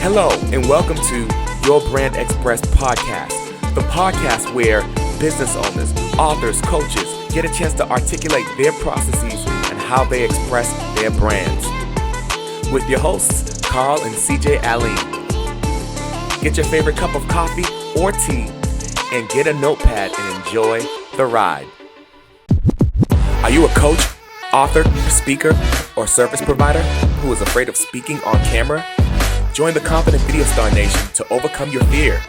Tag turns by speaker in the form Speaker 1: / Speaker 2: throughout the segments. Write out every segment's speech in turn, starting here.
Speaker 1: Hello, and welcome to Your Brand Express podcast, the podcast where business owners, authors, coaches get a chance to articulate their processes and how they express their brands. With your hosts, Carl and CJ Aline. Get your favorite cup of coffee or tea and get a notepad and enjoy the ride. Are you a coach, author, speaker, or service provider who is afraid of speaking on camera? Join the Confident Video Star Nation to overcome your fear.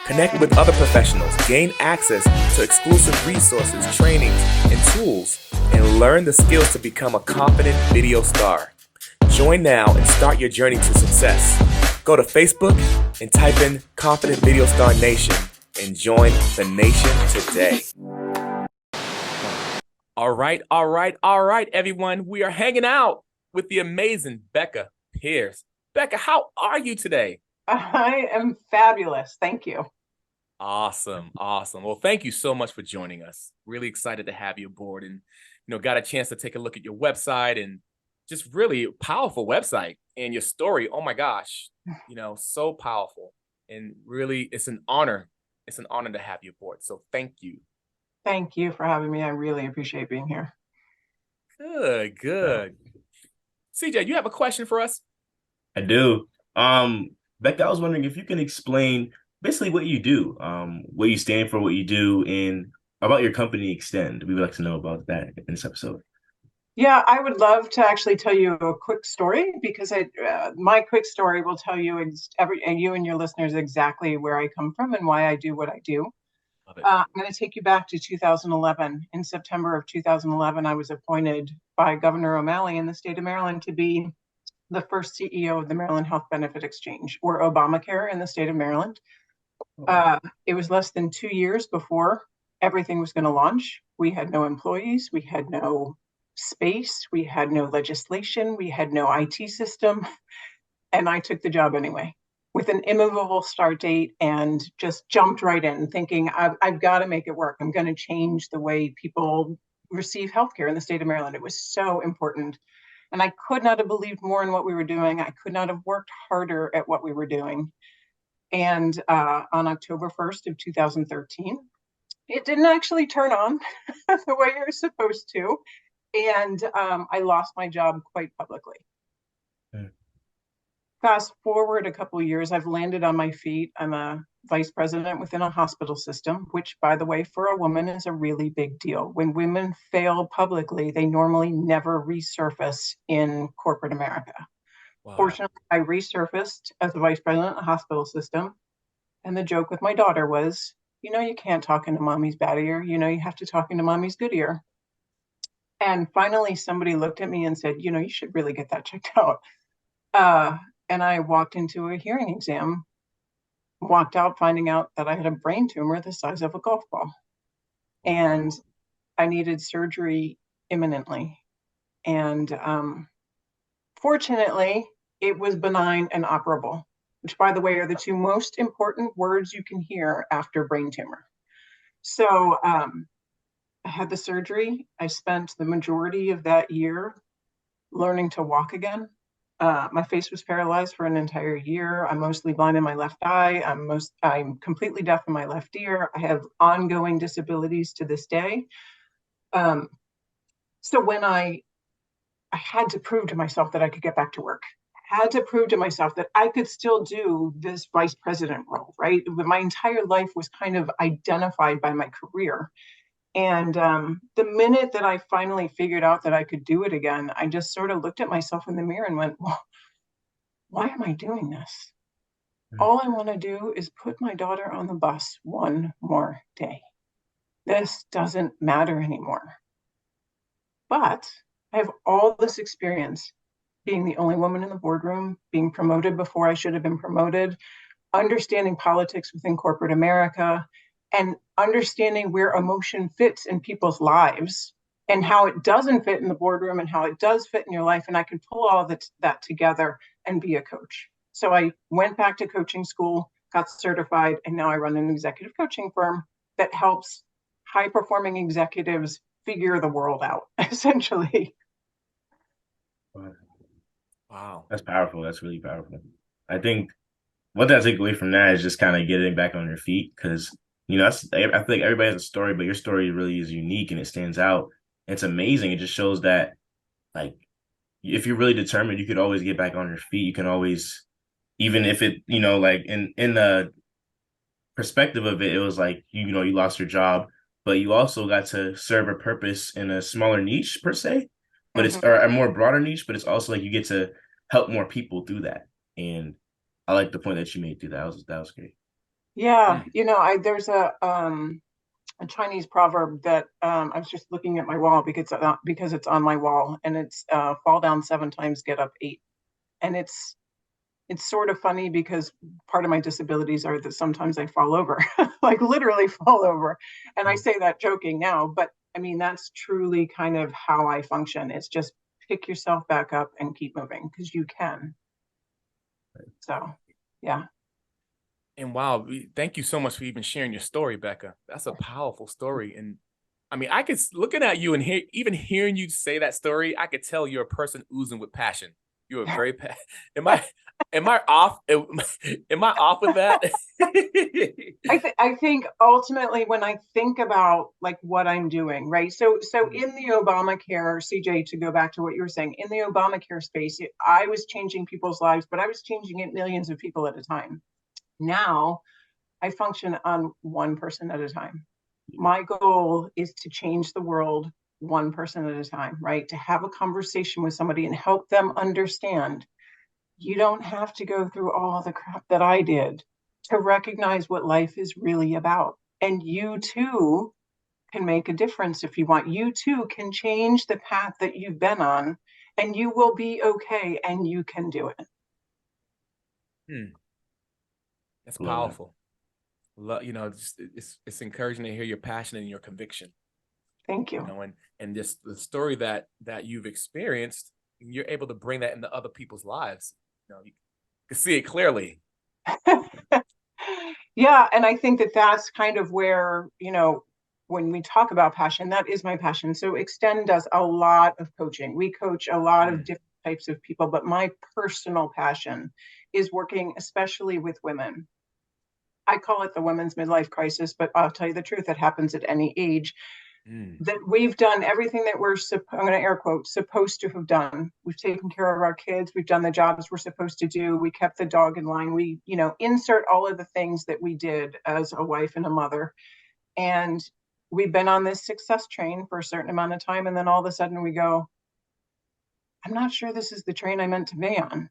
Speaker 1: Connect with other professionals, gain access to exclusive resources, trainings, and tools, and learn the skills to become a confident video star. Join now and start your journey to success. Go to Facebook and type in Confident Video Star Nation and join the nation today. All right, everyone. We are hanging out with the amazing Becca Pearce. Becca, how are you today?
Speaker 2: I am fabulous. Thank you.
Speaker 1: Awesome. Well, thank you so much for joining us. Really excited to have you aboard and, got a chance to take a look at your website and just really powerful website and your story. Oh my gosh, so powerful and really it's an honor. It's an honor to have you aboard. So thank you.
Speaker 2: Thank you for having me. I really appreciate being here.
Speaker 1: Good. CJ, you have a question for us?
Speaker 3: I do. Becca, I was wondering if you can explain basically what you do, what you stand for, what you do, and about your company Extend. We would like to know about that in this episode.
Speaker 2: Yeah, I would love to actually tell you a quick story because my quick story will tell you you and your listeners exactly where I come from and why I do what I do. I'm going to take you back to 2011. In September of 2011, I was appointed by Governor O'Malley in the state of Maryland to be the first CEO of the Maryland Health Benefit Exchange, or Obamacare, in the state of Maryland. It was less than 2 years before everything was going to launch. We had no employees, we had no space, we had no legislation, we had no IT system, and I took the job anyway with an immovable start date and just jumped right in thinking, I've got to make it work. I'm going to change the way people receive healthcare in the state of Maryland. It was so important. And I could not have believed more in what we were doing. I could not have worked harder at what we were doing. And on October 1st of 2013, it didn't actually turn on the way you're supposed to. And I lost my job quite publicly. Fast forward a couple of years, I've landed on my feet. I'm a vice president within a hospital system, which, by the way, for a woman is a really big deal. When women fail publicly, they normally never resurface in corporate America. Wow. Fortunately, I resurfaced as a vice president of a hospital system. And the joke with my daughter was, you can't talk into mommy's bad ear. You have to talk into mommy's good ear. And finally, somebody looked at me and said, you should really get that checked out. And I walked into a hearing exam, walked out finding out that I had a brain tumor the size of a golf ball. And I needed surgery imminently. And fortunately, it was benign and operable, which, by the way, are the two most important words you can hear after brain tumor. So I had the surgery. I spent the majority of that year learning to walk again. My face was paralyzed for an entire year. I'm mostly blind in my left eye. I'm completely deaf in my left ear. I have ongoing disabilities to this day. So when I had to prove to myself that I could get back to work, had to prove to myself that I could still do this vice president role, right? My entire life was kind of identified by my career. And the minute that I finally figured out that I could do it again, I just sort of looked at myself in the mirror and went, well, why am I doing this? All I want to do is put my daughter on the bus one more day. This doesn't matter anymore. But I have all this experience being the only woman in the boardroom, being promoted before I should have been promoted, understanding politics within corporate America, and understanding where emotion fits in people's lives and how it doesn't fit in the boardroom and how it does fit in your life. And I can pull all of that together and be a coach. So I went back to coaching school, got certified, and now I run an executive coaching firm that helps high-performing executives figure the world out, essentially.
Speaker 1: Wow.
Speaker 3: That's powerful. That's really powerful. I think what I take away from that is just kind of getting back on your feet because I feel like everybody has a story, but your story really is unique and it stands out. It's amazing. It just shows that like if you're really determined, you could always get back on your feet. You can always, even if it, like in the perspective of it, it was like you lost your job, but you also got to serve a purpose in a smaller niche per se, but
Speaker 2: Mhm.
Speaker 3: it's or a more broader niche, but it's also like you get to help more people through that. And I like the point that you made through that. That was great.
Speaker 2: Yeah,
Speaker 1: Mm.
Speaker 2: there's a Chinese proverb that I was just looking at my wall because it's on my wall, and it's fall down 7 times, get up 8. And it's sort of funny because part of my disabilities are that sometimes I fall over, like literally fall over. And I say that joking now, but I mean, that's truly kind of how I function. It's just pick yourself back up and keep moving because you can. So, yeah.
Speaker 1: And wow, thank you so much for even sharing your story, Becca. That's a powerful story. And I mean, I could looking at you and even hearing you say that story, I could tell you're a person oozing with passion. You're a very am I am I off? Am I off with that?
Speaker 2: I think ultimately when I think about like what I'm doing, right? So in the Obamacare, CJ, to go back to what you were saying, in the Obamacare space, I was changing people's lives, but I was changing it millions of people at a time. Now I function on one person at a time. My goal is to change the world one person at a time, right? To have a conversation with somebody and help them understand you don't have to go through all the crap that I did to recognize what life is really about. And you too can make a difference if you want. You too can change the path that you've been on, and you will be okay, and you can do it.
Speaker 1: Hmm, that's
Speaker 3: Love that.
Speaker 1: powerful. It's encouraging to hear your passion and your conviction.
Speaker 2: Thank you.
Speaker 1: And just the story that you've experienced, you're able to bring that into other people's lives. You can see it clearly.
Speaker 2: Yeah, and I think that that's kind of where, when we talk about passion, that is my passion. So Extend does a lot of coaching. We coach a lot of different types of people, but my personal passion is working especially with women. I call it the women's midlife crisis, but I'll tell you the truth, it happens at any age.
Speaker 1: Mm.
Speaker 2: That we've done everything that I'm going to air quote, supposed to have done. We've taken care of our kids. We've done the jobs we're supposed to do. We kept the dog in line. We, insert all of the things that we did as a wife and a mother. And we've been on this success train for a certain amount of time. And then all of a sudden we go, I'm not sure this is the train I meant to be on.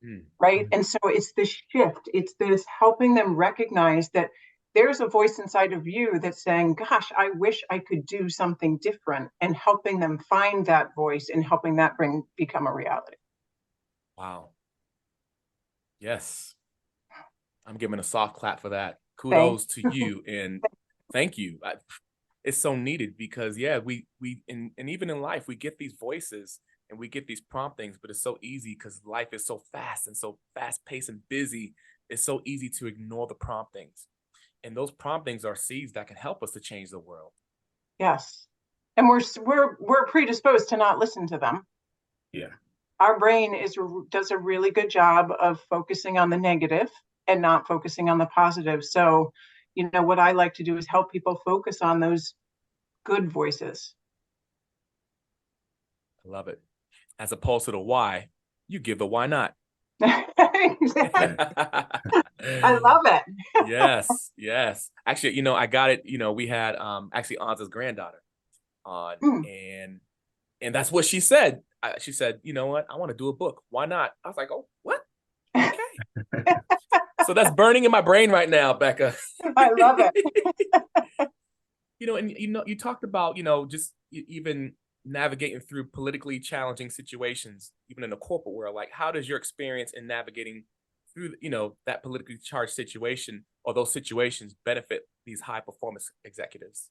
Speaker 1: Mm.
Speaker 2: Right. And so it's this shift, it's this helping them recognize that there's a voice inside of you that's saying, gosh, I wish I could do something different, and helping them find that voice and helping that become a reality.
Speaker 1: Wow. Yes. I'm giving a soft clap for that.
Speaker 2: Thank
Speaker 1: Kudos to you and thank you. It's so needed because and even in life we get these voices and we get these promptings, but it's so easy because life is so fast and so fast paced and busy. It's so easy to ignore the promptings, and those promptings are seeds that can help us to change the world.
Speaker 2: Yes. And we're predisposed to not listen to them.
Speaker 3: Yeah.
Speaker 2: Our brain does a really good job of focusing on the negative and not focusing on the positive. So, what I like to do is help people focus on those good voices.
Speaker 1: I love it. As opposed to the why, you give the why not.
Speaker 2: Exactly. I love it.
Speaker 1: Yes, yes. Actually, I got it. We had actually Anza's granddaughter on,
Speaker 2: Mm.
Speaker 1: and that's what she said. She said, you know what? I want to do a book. Why not? I was like, oh, what? Okay. So that's burning in my brain right now, Becca.
Speaker 2: I love it.
Speaker 1: And you talked about, just even navigating through politically challenging situations, even in the corporate world. Like, how does your experience in navigating through, that politically charged situation or those situations benefit these high performance executives?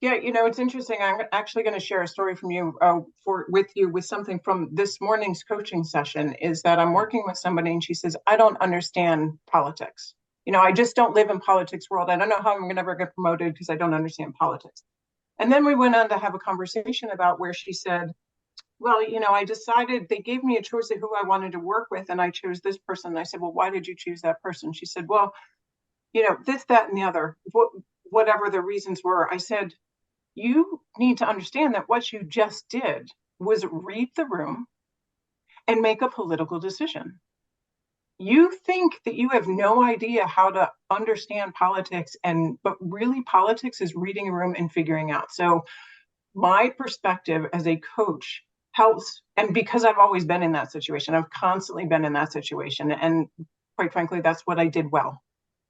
Speaker 2: Yeah, it's interesting. I'm actually going to share a story from you with something from this morning's coaching session. Is that I'm working with somebody and she says, I don't understand politics. I just don't live in politics world. I don't know how I'm going to ever get promoted because I don't understand politics. And then we went on to have a conversation about where she said, Well, I decided they gave me a choice of who I wanted to work with, and I chose this person. And I said, well, why did you choose that person? She said, well, this, that, and the other, whatever the reasons were. I said, you need to understand that what you just did was read the room and make a political decision. You think that you have no idea how to understand politics, but really politics is reading a room and figuring out. So my perspective as a coach helps. And because I've always been in that situation, I've constantly been in that situation. And quite frankly, that's what I did well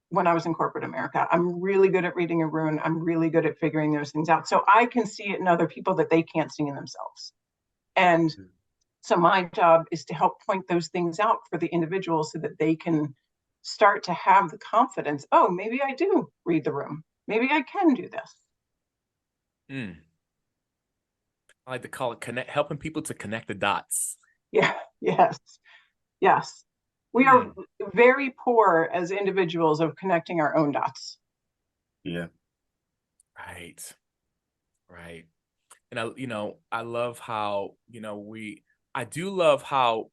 Speaker 2: when I was in corporate America. I'm really good at reading a room. I'm really good at figuring those things out. So I can see it in other people that they can't see in themselves. And so my job is to help point those things out for the individual so that they can start to have the confidence. Oh, maybe I do read the room. Maybe I can do this.
Speaker 1: I like to call it helping people to connect the dots.
Speaker 2: Yeah. Yes. We are very poor as individuals of connecting our own dots.
Speaker 3: Yeah.
Speaker 1: Right. And I love how, I do love how,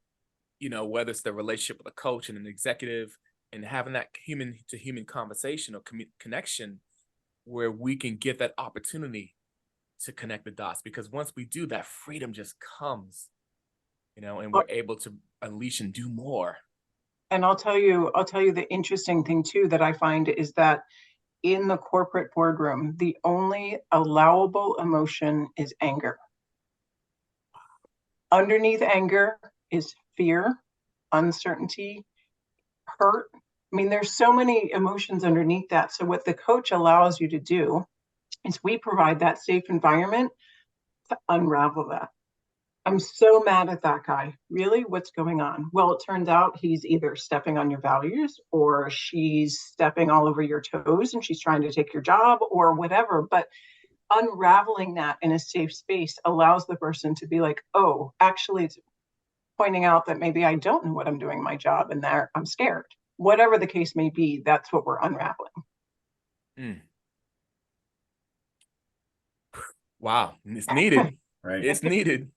Speaker 1: whether it's the relationship with a coach and an executive and having that human to human conversation or connection where we can get that opportunity to connect the dots, because once we do that, freedom just comes, and we're able to unleash and do more.
Speaker 2: And I'll tell you the interesting thing too that I find is that in the corporate boardroom, the only allowable emotion is anger. Underneath anger is fear, uncertainty, hurt. I mean, there's so many emotions underneath that. So what the coach allows you to do is we provide that safe environment to unravel that. I'm so mad at that guy. Really? What's going on? Well, it turns out he's either stepping on your values or she's stepping all over your toes and she's trying to take your job or whatever. But unraveling that in a safe space allows the person to be like, oh, actually, it's pointing out that maybe I don't know what I'm doing in my job and that I'm scared. Whatever the case may be, that's what we're unraveling.
Speaker 1: Wow. It's needed.
Speaker 3: Right.
Speaker 1: It's needed.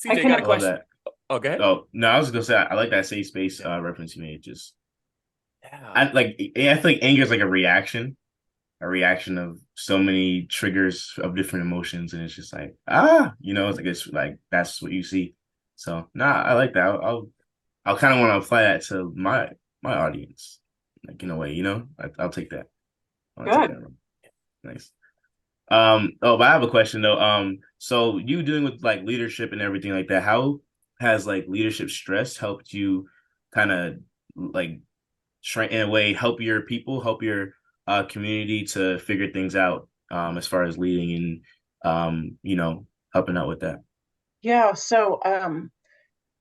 Speaker 2: CJ
Speaker 1: got a question.
Speaker 3: That.
Speaker 1: Oh, go ahead.
Speaker 3: Oh, no, I was gonna say I like that safe space reference you made. Just I feel like anger is like a reaction of so many triggers of different emotions, and it's just like it's like that's what you see. So I like that. I'll kind of want to apply that to my audience, like in a way, I'll take that.
Speaker 2: Good.
Speaker 3: Nice. But I have a question though. So you doing with like leadership and everything like that, how has like leadership stress helped you kind of like in a way help your people, help your community to figure things out as far as leading and helping out with that?
Speaker 2: Yeah. So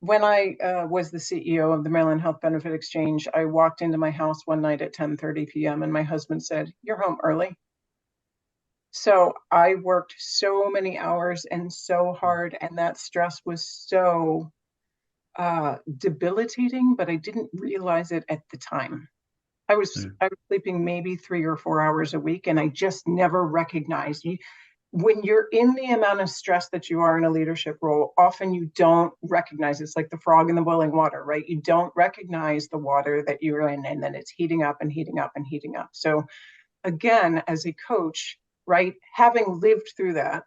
Speaker 2: when I was the CEO of the Maryland Health Benefit Exchange, I walked into my house one night at 10:30 p.m. and my husband said, "You're home early." So I worked so many hours and so hard, and that stress was so debilitating, but I didn't realize it at the time. I was sleeping maybe 3 or 4 hours a week, and I just never recognized you. When you're in the amount of stress that you are in a leadership role, often you don't recognize it's like the frog in the boiling water, right? You don't recognize the water that you're in, and then it's heating up and heating up and heating up. So again, as a coach, right, having lived through that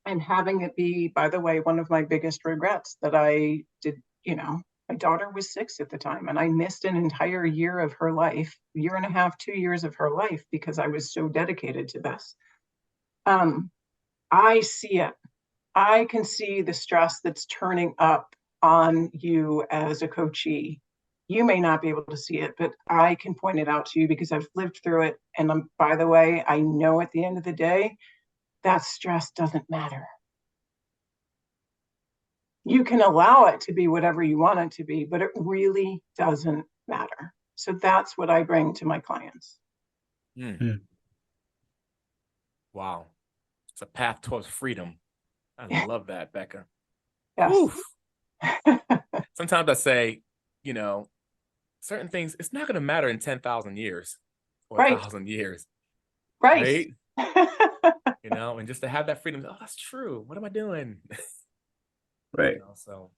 Speaker 2: and having it be, by the way, one of my biggest regrets that I did, my daughter was 6 at the time, and I missed an entire year of her life, year and a half, 2 years of her life, because I was so dedicated to this. I see it. I can see the stress that's turning up on you as a coachee. You may not be able to see it, but I can point it out to you because I've lived through it. And by the way, I know at the end of the day, that stress doesn't matter. You can allow it to be whatever you want it to be, but it really doesn't matter. So that's what I bring to my clients.
Speaker 1: Wow. It's a path towards freedom. I love that, Becca.
Speaker 2: Yes.
Speaker 1: Sometimes I say, certain things, it's not going to matter in 10,000 years or 1,000 years.
Speaker 2: Right.
Speaker 1: And just to have that freedom. Oh, that's true. What am I doing?
Speaker 3: Right.
Speaker 1: So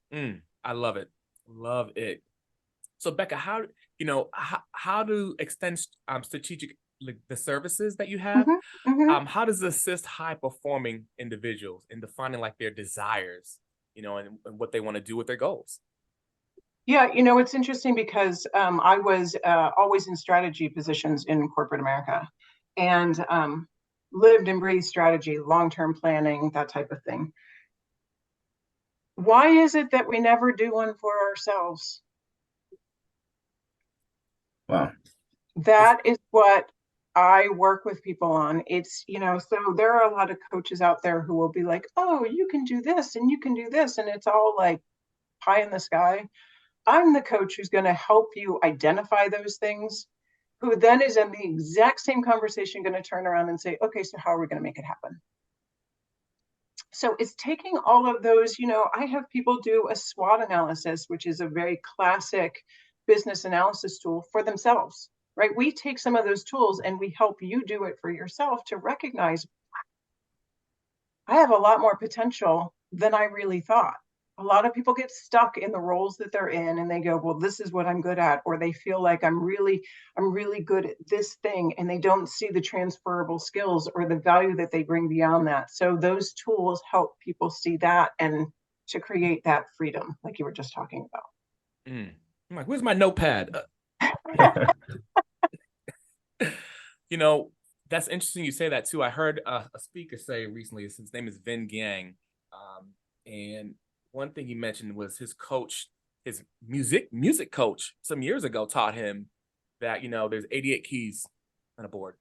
Speaker 1: I love it. Love it. So Becca, how to extend strategic, like, the services that you have?
Speaker 2: Hmm. Hmm.
Speaker 1: How does it assist high performing individuals in defining like their desires, and what they want to do with their goals?
Speaker 2: Yeah, it's interesting because I was always in strategy positions in corporate America, and lived and breathed strategy, long-term planning, that type of thing. Why is it that we never do one for ourselves?
Speaker 3: Wow.
Speaker 1: It's,
Speaker 2: That is what I work with people on. So there are a lot of coaches out there who will be like, oh, you can do this and you can do this. And it's all like pie in the sky. I'm the coach who's going to help you identify those things, who then is in the exact same conversation going to turn around and say, okay, so how are we going to make it happen? So it's taking all of those, I have people do a SWOT analysis, which is a very classic business analysis tool for themselves, right? We take some of those tools and we help you do it for yourself to recognize I have a lot more potential than I really thought. A lot of people get stuck in the roles that they're in and they go, well, this is what I'm good at, or they feel like I'm really good at this thing, and they don't see the transferable skills or the value that they bring beyond that. So those tools help people see that and to create that freedom, like you were just talking
Speaker 1: I'm like, where's my notepad? You know, that's interesting you say that too. I heard a speaker say recently, his name is Vin Gang. And one thing he mentioned was his coach, his music coach some years ago taught him that, there's 88 keys on a board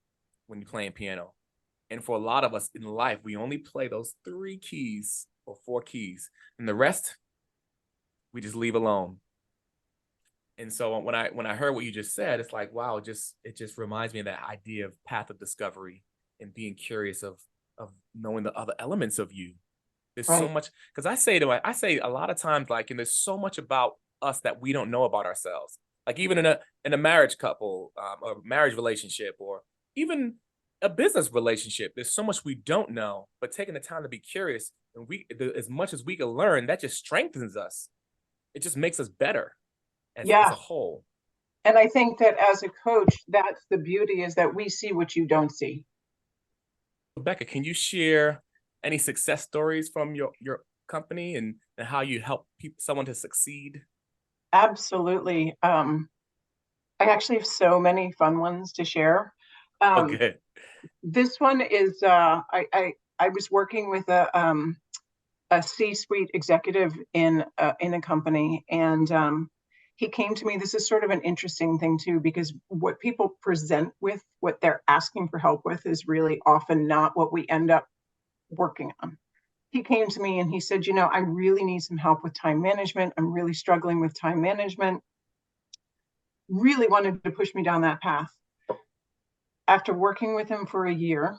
Speaker 1: when you're playing piano. And for a lot of us in life, we only play those 3 keys or 4 keys, and the rest we just leave alone. And so when I heard what you just said, it's like, wow, it just reminds me of that idea of path of discovery and being curious of knowing the other elements of you. There's so
Speaker 2: about.
Speaker 1: much, because I say a lot of times, like, and there's so much about us that we don't know about ourselves. Like even in a marriage couple, or marriage relationship, or even a business relationship, there's so much we don't know. But taking the time to be curious, and as much as we can learn, that just strengthens us. It just makes us better as
Speaker 2: Yeah.
Speaker 1: a whole.
Speaker 2: And I think that as a coach, that's the beauty, is that we see what you don't see.
Speaker 1: Rebecca, can you share any success stories from your company, and how you help someone to succeed?
Speaker 2: Absolutely. I actually have so many fun ones to share.
Speaker 1: Oh,
Speaker 2: Um,
Speaker 1: good.
Speaker 2: this one is I was working with a C-suite executive in a company, and he came to me. This is sort of an interesting thing too, because what people present with, what they're asking for help with, is really often not what we end up working on. He came to me and he said, I really need some help with time management. I'm really struggling with time management. Really wanted to push me down that path. After working with him for a year,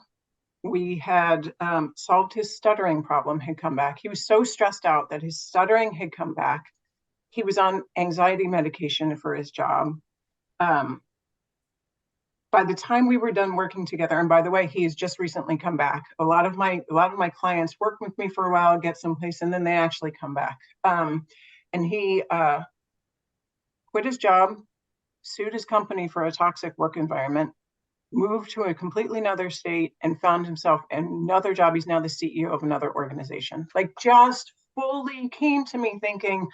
Speaker 2: we had solved his stuttering problem, had come back. He was so stressed out that his stuttering had come back. He was on anxiety medication for his job. Um, by the time we were done working together, and by the way, he has just recently come back. A lot of my clients work with me for a while, get someplace, and then they actually come back. And he quit his job, sued his company for a toxic work environment, moved to a completely another state, and found himself another job. He's now the CEO of another organization. Like, just fully came to me thinking,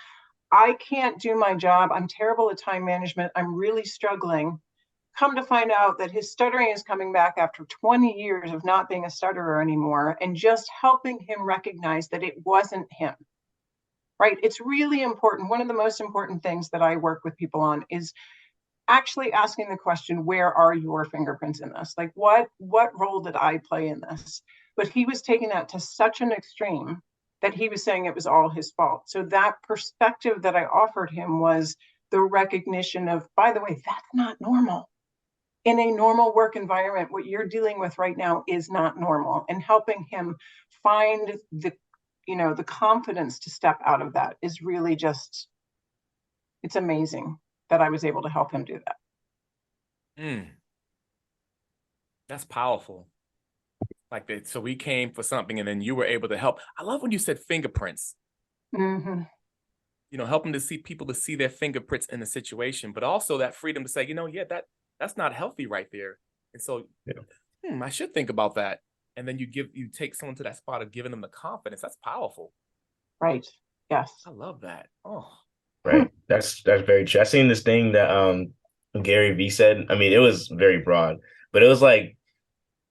Speaker 2: I can't do my job. I'm terrible at time management. I'm really struggling. Come to find out that his stuttering is coming back after 20 years of not being a stutterer anymore, and just helping him recognize that it wasn't him. Right? It's really important. One of the most important things that I work with people on is actually asking the question, where are your fingerprints in this? Like, what role did I play in this? But he was taking that to such an extreme that he was saying it was all his fault. So that perspective that I offered him was the recognition of, by the way, that's not normal. In a normal work environment, what you're dealing with right now is not normal, and helping him find the confidence to step out of that is really just, it's amazing that I was able to help him do that.
Speaker 1: Mm, that's powerful. Like that. So we came for something, and then you were able to help. I love when you said fingerprints.
Speaker 2: Mm-hmm.
Speaker 1: Helping to see people to see their fingerprints in the situation, but also that freedom to say, yeah, that's not healthy right there. And so I should think about that. And then you take someone to that spot of giving them the confidence. That's powerful.
Speaker 2: Right. Yes.
Speaker 1: I love that. Oh,
Speaker 3: Right. That's very true. I seen this thing that Gary Vee said. I mean, it was very broad, but it was like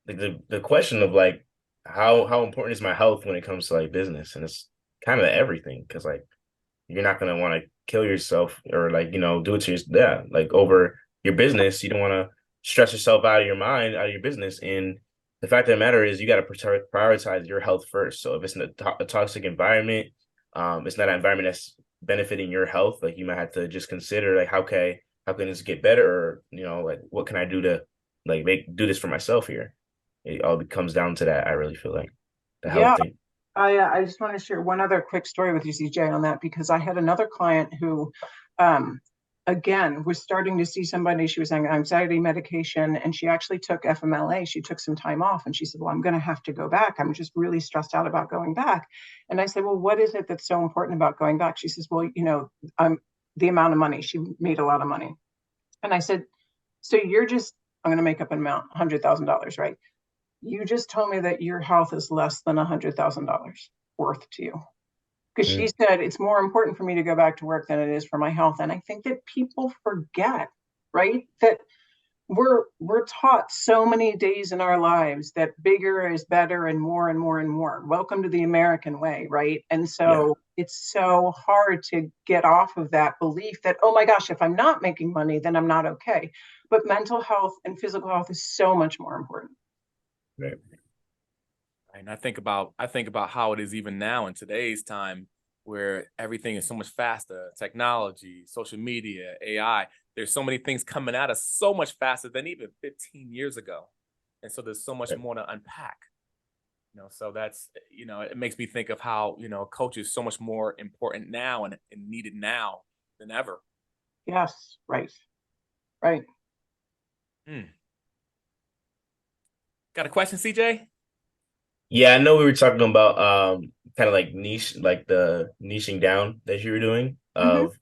Speaker 3: the question of like how important is my health when it comes to like business, and it's kind of everything, because like you're not gonna want to kill yourself or like do it to like over your business. You don't want to stress yourself out of your mind, out of your business. And the fact of the matter is, you got to prioritize your health first. So if it's in a toxic environment, it's not an environment that's benefiting your health. Like you might have to just consider like how can this get better, or like what can I do to like do this for myself here. It all comes down to that. I really feel like the health
Speaker 2: Yeah.
Speaker 3: thing.
Speaker 2: I just want to share one other quick story with you, CJ, on that, because I had another client who, again, was starting to see somebody. She was on anxiety medication, and she actually took FMLA. She took some time off, and she said, well, I'm going to have to go back. I'm just really stressed out about going back. And I said, well, what is it that's so important about going back? She says, well, the amount of money. She made a lot of money. And I said, so I'm going to make up an amount, $100,000, right? You just told me that your health is less than $100,000 worth to you. Because she said it's more important for me to go back to work than it is for my health. And I think that people forget, right? That we're taught so many days in our lives that bigger is better and more and more and more. Welcome to the American way, right? And so it's so hard to get off of that belief that, oh my gosh, if I'm not making money, then I'm not okay. But mental health and physical health is so much more important.
Speaker 3: Right.
Speaker 1: and I think about how it is even now in today's time, where everything is so much faster, technology, social media, AI. There's so many things coming at us so much faster than even 15 years ago. And so there's so much more to unpack. So that's, it makes me think of how, coach is so much more important now and needed now than ever.
Speaker 2: Yes, right. Right.
Speaker 1: Got a question, CJ?
Speaker 3: Yeah, I know we were talking about kind of like niche, like the niching down that you were doing of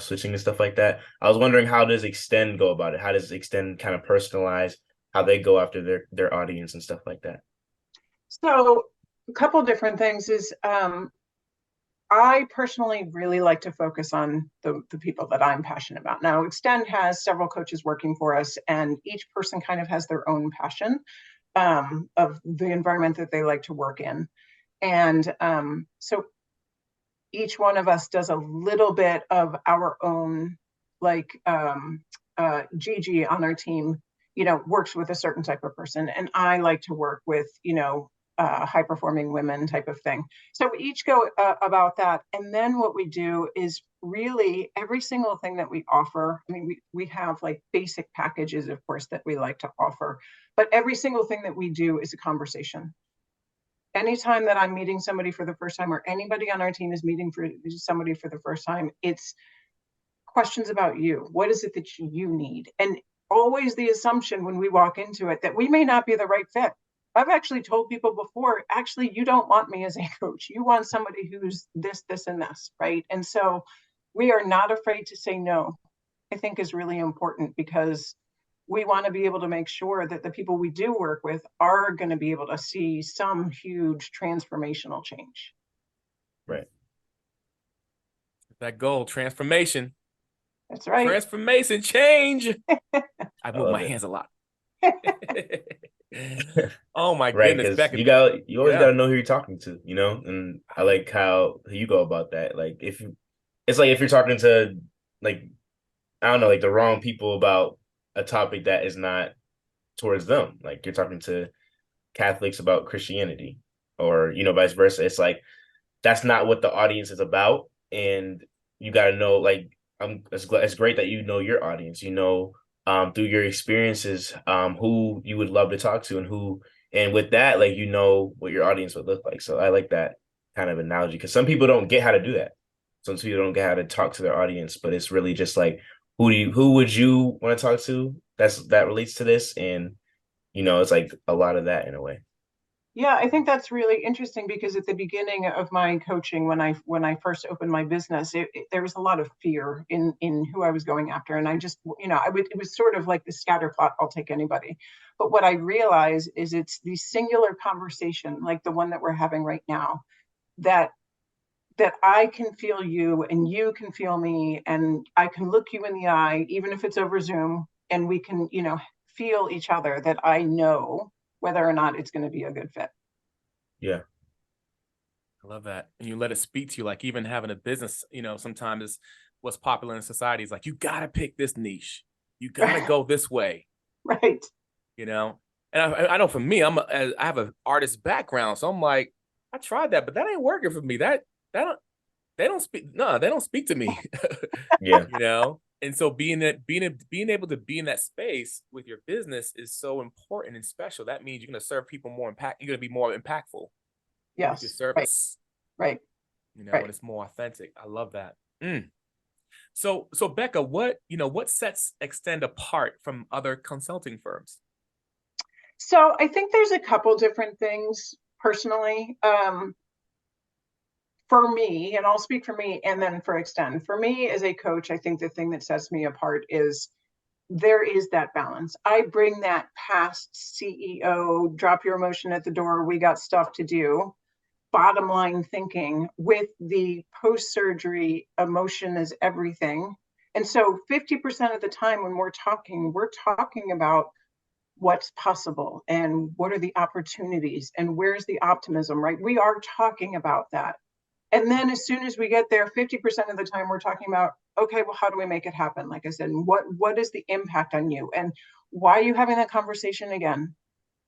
Speaker 3: switching and stuff like that. I was wondering, how does Extend go about it? How does Extend kind of personalize how they go after their audience and stuff like that?
Speaker 2: So a couple different things is I personally really like to focus on the people that I'm passionate about. Now, Extend has several coaches working for us, and each person kind of has their own passion of the environment that they like to work in. And so each one of us does a little bit of our own, like Gigi on our team, works with a certain type of person. And I like to work with, high performing women type of thing. So we each go about that. And then what we do is really every single thing that we offer. I mean, we have like basic packages, of course, that we like to offer, but every single thing that we do is a conversation. Anytime that I'm meeting somebody for the first time, or anybody on our team is meeting for somebody for the first time, it's questions about you. What is it that you need? And always the assumption when we walk into it that we may not be the right fit. I've actually told people before, actually, you don't want me as a coach. You want somebody who's this, this, and this, right? And so we are not afraid to say no, I think is really important, because we want to be able to make sure that the people we do work with are going to be able to see some huge transformational change.
Speaker 3: Right.
Speaker 1: That goal, transformation.
Speaker 2: That's right.
Speaker 1: Transformation, change. I move my
Speaker 3: it.
Speaker 1: hands a lot. Oh my
Speaker 3: Right,
Speaker 1: goodness,
Speaker 3: because
Speaker 1: Becca.
Speaker 3: you always gotta know who you're talking to, and I like how you go about that. Like if you're talking to, like, I don't know, like the wrong people about a topic that is not towards them. Like you're talking to Catholics about Christianity, or vice versa. It's like that's not what the audience is about, and you got to know. Like, it's great that you know your audience. Through your experiences, who you would love to talk to, and with that, like what your audience would look like. So I like that kind of analogy, because some people don't get how to do that. Some people don't get how to talk to their audience, but it's really just like, who would you want to talk to that relates to this, and it's like a lot of that in a way.
Speaker 2: Yeah, I think that's really interesting because at the beginning of my coaching, when I first opened my business, there was a lot of fear in who I was going after, and I just, it was sort of like the scatter plot. I'll take anybody. But what I realize is it's the singular conversation, like the one that we're having right now, that that I can feel you and you can feel me, and I can look you in the eye, even if it's over Zoom, and we can, feel each other. That I know whether or not it's going to be a good fit.
Speaker 3: Yeah.
Speaker 1: I love that. And you let it speak to you, like even having a business, sometimes is what's popular in society is like, you got to pick this niche. You got to go this way,
Speaker 2: Right.
Speaker 1: you know? And I know for me, I have an artist background. So I'm like, I tried that, but that ain't working for me. That don't, they don't speak. No, they don't speak to me,
Speaker 3: Yeah.
Speaker 1: And so being able to be in that space with your business is so important and special. That means you're going to serve people more impact. You're going to be more impactful with your
Speaker 2: Yes. Right.
Speaker 1: service.
Speaker 2: Right.
Speaker 1: And it's more authentic. I love that. So Becca, what sets Extend apart from other consulting firms?
Speaker 2: So I think there's a couple different things personally. For me, and I'll speak for me and then for Extend. For me as a coach, I think the thing that sets me apart is there is that balance. I bring that past CEO, drop your emotion at the door, we got stuff to do, bottom line thinking with the post-surgery emotion is everything. And so 50% of the time when we're talking about what's possible and what are the opportunities and where's the optimism, right? We are talking about that. And then as soon as we get there, 50% of the time we're talking about, okay, well, how do we make it happen? Like I said, and what is the impact on you? And why are you having that conversation again?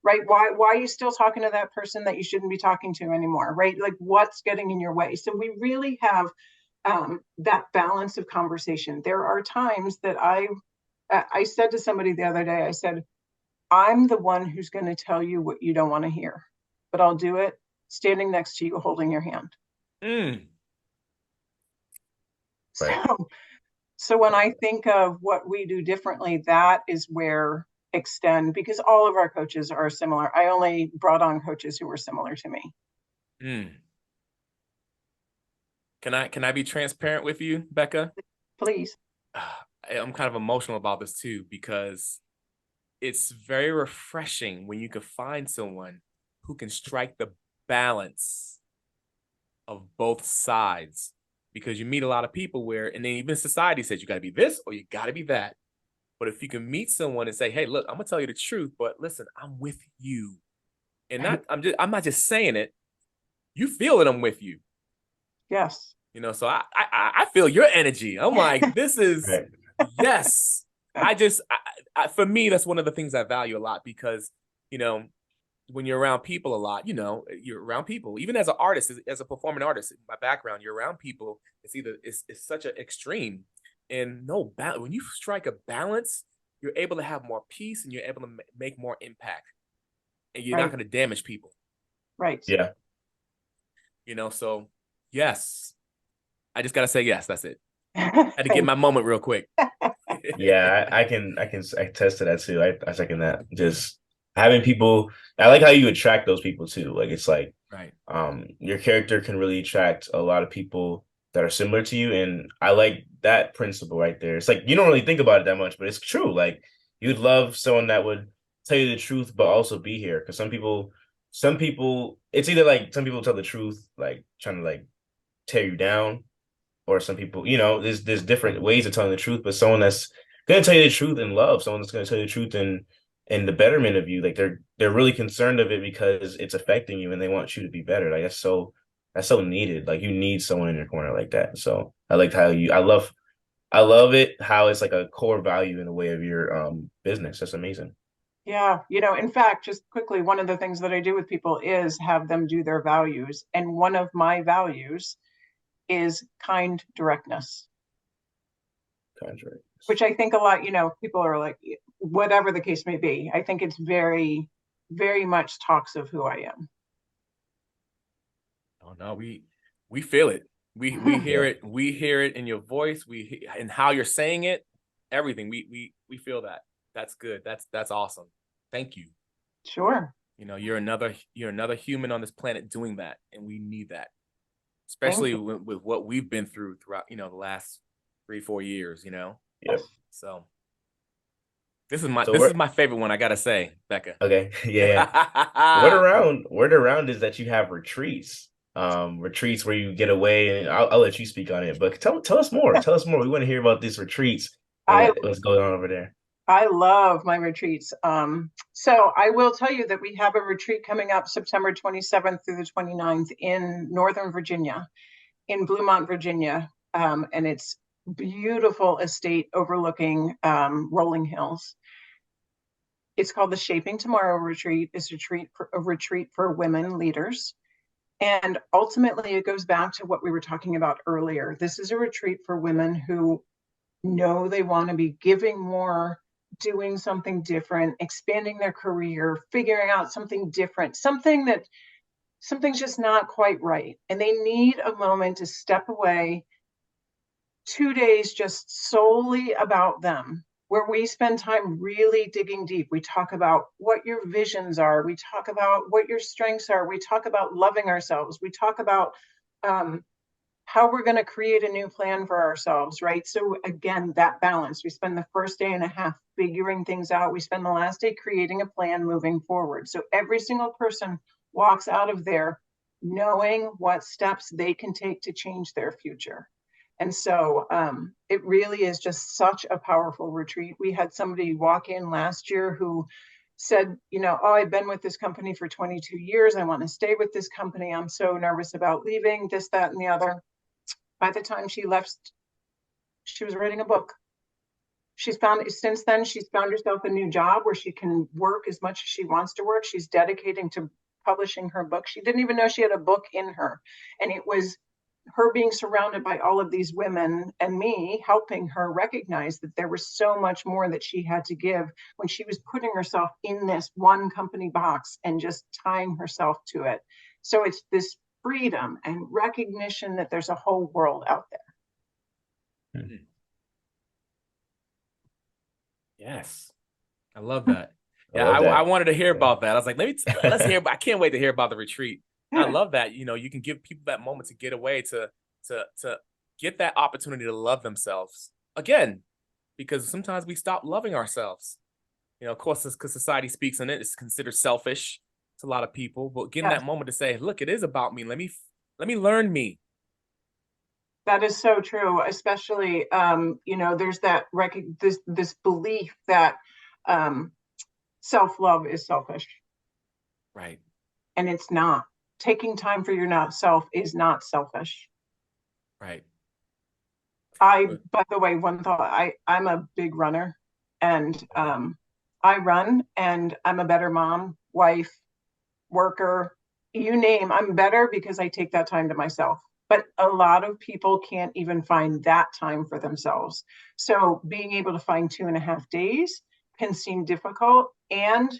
Speaker 2: Right? Why are you still talking to that person that you shouldn't be talking to anymore? Right? Like what's getting in your way? So we really have that balance of conversation. There are times that I said to somebody the other day, I said, I'm the one who's going to tell you what you don't want to hear, but I'll do it standing next to you, holding your hand.
Speaker 1: Mm.
Speaker 3: Right.
Speaker 2: So when I think of what we do differently, that is where Extend, because all of our coaches are similar. I only brought on coaches who were similar to me.
Speaker 1: Mm. Can I be transparent with you, Becca?
Speaker 2: Please.
Speaker 1: I'm kind of emotional about this too, because it's very refreshing when you can find someone who can strike the balance of both sides, because you meet a lot of people where, and then even society says you got to be this or you got to be that. But if you can meet someone and say, hey, look, I'm gonna tell you the truth, but listen, I'm with you. And I'm not just saying it, you feel that I'm with you.
Speaker 2: Yes.
Speaker 1: So I feel your energy. I'm like, this is
Speaker 3: Right.
Speaker 1: yes. For me, that's one of the things I value a lot, because when you're around people a lot, you're around people. Even as an artist, as a performing artist, in my background, you're around people. It's such an extreme, and when you strike a balance, you're able to have more peace and you're able to make more impact, and you're not
Speaker 2: Right.
Speaker 1: going to damage people.
Speaker 2: Right.
Speaker 3: Yeah.
Speaker 1: So yes, I just got to say yes. That's it. I had to get my moment real quick.
Speaker 3: Yeah, I can attest to that too. I second that. Just having people, I like how you attract those people too. Like it's like
Speaker 1: Right.
Speaker 3: your character can really attract a lot of people that are similar to you. And I like that principle right there. It's like you don't really think about it that much, but it's true. Like you'd love someone that would tell you the truth, but also be here. Because some people, it's either like some people tell the truth, like trying to like tear you down, or some people, there's different ways of telling the truth, but someone that's gonna tell you the truth in love, someone that's gonna tell you the truth in the betterment of you, like they're really concerned of it because it's affecting you and they want you to be better. Like that's so needed. Like you need someone in your corner like that. So I liked how I love it how it's like a core value in a way of your business. That's amazing.
Speaker 2: Yeah. In fact, just quickly, one of the things that I do with people is have them do their values. And one of my values is kind directness,
Speaker 3: Contrary.
Speaker 2: which I think a lot, people are like, whatever the case may be, I think it's very, very much talks of who I am.
Speaker 1: Oh no, we feel it. We hear
Speaker 3: Yeah.
Speaker 1: it. We hear it in your voice. And how you're saying it. Everything. We feel that. That's good. That's awesome. Thank you.
Speaker 2: Sure.
Speaker 1: You know, you're another human on this planet doing that, and we need that,
Speaker 2: Thank
Speaker 1: especially
Speaker 2: you.
Speaker 1: with what we've been through throughout, the last 3-4 years.
Speaker 3: Yep.
Speaker 1: So this is my
Speaker 3: So
Speaker 1: this
Speaker 3: we're
Speaker 1: is my favorite one. I gotta say, Becca.
Speaker 3: okay. Yeah, yeah. Word around is that you have retreats. Retreats where you get away, and I'll let you speak on it. But tell us more. Tell us more. We want to hear about these retreats and
Speaker 2: I
Speaker 3: what's going on over there.
Speaker 2: I love my retreats. So I will tell you that we have a retreat coming up September 27th through the 29th in Northern Virginia, in Bluemont, Virginia. And it's beautiful estate overlooking rolling hills. It's called the Shaping Tomorrow Retreat. It's a retreat for women leaders. And ultimately, it goes back to what we were talking about earlier. This is a retreat for women who know they want to be giving more, doing something different, expanding their career, figuring out something different, something's just not quite right. And they need a moment to step away, 2 days just solely about them, where we spend time really digging deep. We talk about what your visions are, we talk about what your strengths are, we talk about loving ourselves, we talk about um, how we're going to create a new plan for ourselves, right? So again, that balance. We spend the first day and a half figuring things out. We spend the last day creating a plan moving forward. So every single person walks out of there knowing what steps they can take to change their future. And so it really is just such a powerful retreat. We had somebody walk in last year who said, oh, I've been with this company for 22 years. I want to stay with this company. I'm so nervous about leaving, this, that, and the other. By the time she left, she was writing a book. Since then, she's found herself a new job where she can work as much as she wants to work. She's dedicating to publishing her book. She didn't even know she had a book in her. And it was her being surrounded by all of these women and me helping her recognize that there was so much more that she had to give when she was putting herself in this one company box and just tying herself to it. So it's this freedom and recognition that there's a whole world out there.
Speaker 3: Hmm.
Speaker 1: Yes, I love that.
Speaker 3: I
Speaker 1: Yeah,
Speaker 3: love
Speaker 1: I
Speaker 3: that.
Speaker 1: wanted to hear about that. I was like, let's hear. I can't wait to hear about the retreat. I love that. You can give people that moment to get away, to get that opportunity to love themselves again, because sometimes we stop loving ourselves. Of course, because society speaks on it, it's considered selfish to a lot of people. But getting
Speaker 2: Yes,
Speaker 1: that moment to say, look, it is about me. Let me learn me.
Speaker 2: that is so true. Especially, there's this belief that self-love is selfish,
Speaker 1: Right.
Speaker 2: and it's not. Taking time for your not self is not selfish.
Speaker 1: Right.
Speaker 2: By the way, one thought, I'm a big runner, and I run, and I'm a better mom, wife, worker, you name. I'm better because I take that time to myself. But a lot of people can't even find that time for themselves. So being able to find 2.5 days can seem difficult. And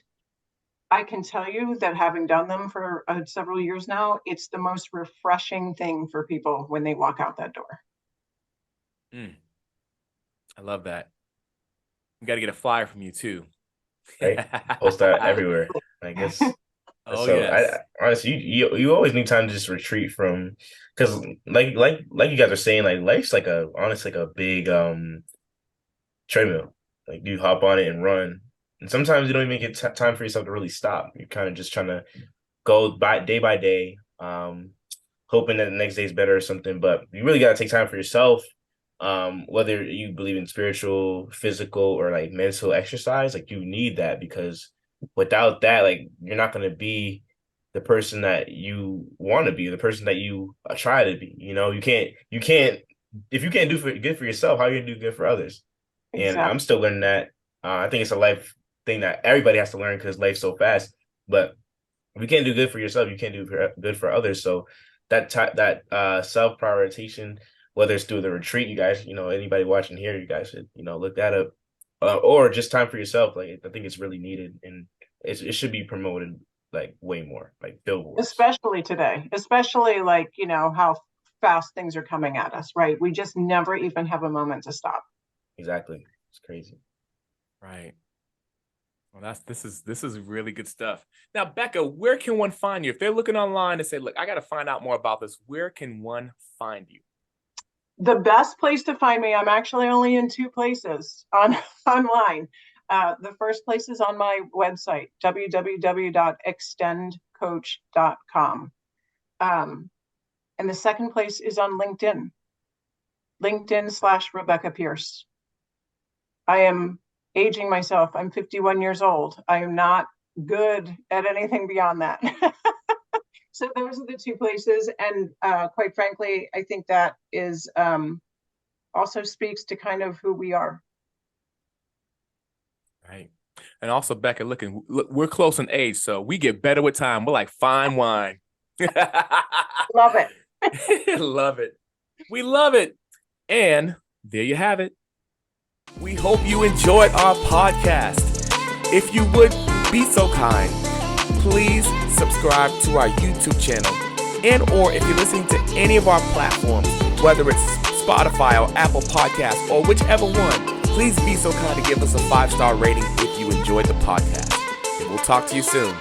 Speaker 2: I can tell you that having done them for several years now, it's the most refreshing thing for people when they walk out that door.
Speaker 1: Mm, I love that. We got to get a flyer from you too.
Speaker 3: Right? Post that everywhere. I guess.
Speaker 1: Oh
Speaker 3: So
Speaker 1: yes.
Speaker 3: I honestly, you always need time to just retreat from, because like you guys are saying, like life's like a honestly like a big treadmill. Like you hop on it and run, and sometimes you don't even get time for yourself to really stop. You're kind of just trying to go by day, hoping that the next day is better or something. But you really got to take time for yourself. Whether you believe in spiritual, physical, or like mental exercise, like you need that, because without that, like you're not gonna be the person that you want to be, the person that you try to be. You can't if you can't do good for yourself, how are you gonna do good for others? And
Speaker 2: Exactly.
Speaker 3: I'm still learning that. I think it's a life thing that everybody has to learn because life's so fast. But if you can't do good for yourself, you can't do good for others. So that self prioritization, whether it's through the retreat, you guys, anybody watching here, you guys should look that up, or just time for yourself. Like I think it's really needed, and it should be promoted like way more, like billboards.
Speaker 2: Especially today, especially like, how fast things are coming at us, right? We just never even have a moment to stop.
Speaker 3: Exactly, it's crazy.
Speaker 1: Right. Well, this is really good stuff. Now, Becca, where can one find you? If they're looking online and say, look, I got to find out more about this, where can one find you?
Speaker 2: The best place to find me, I'm actually only in two places online. The first place is on my website, www.extendcoach.com. And the second place is on LinkedIn/Rebecca Pearce. I am aging myself. I'm 51 years old. I am not good at anything beyond that. So those are the two places. And quite frankly, I think that is also speaks to kind of who we are.
Speaker 1: Right. And also, Becca, look, we're close in age, so we get better with time. We're like fine wine.
Speaker 2: Love it.
Speaker 1: Love it. We love it. And there you have it. We hope you enjoyed our podcast. If you would be so kind, please subscribe to our YouTube channel. And or if you're listening to any of our platforms, whether it's Spotify or Apple Podcasts or whichever one, please be so kind to give us a 5-star rating if you enjoyed the podcast. And we'll talk to you soon.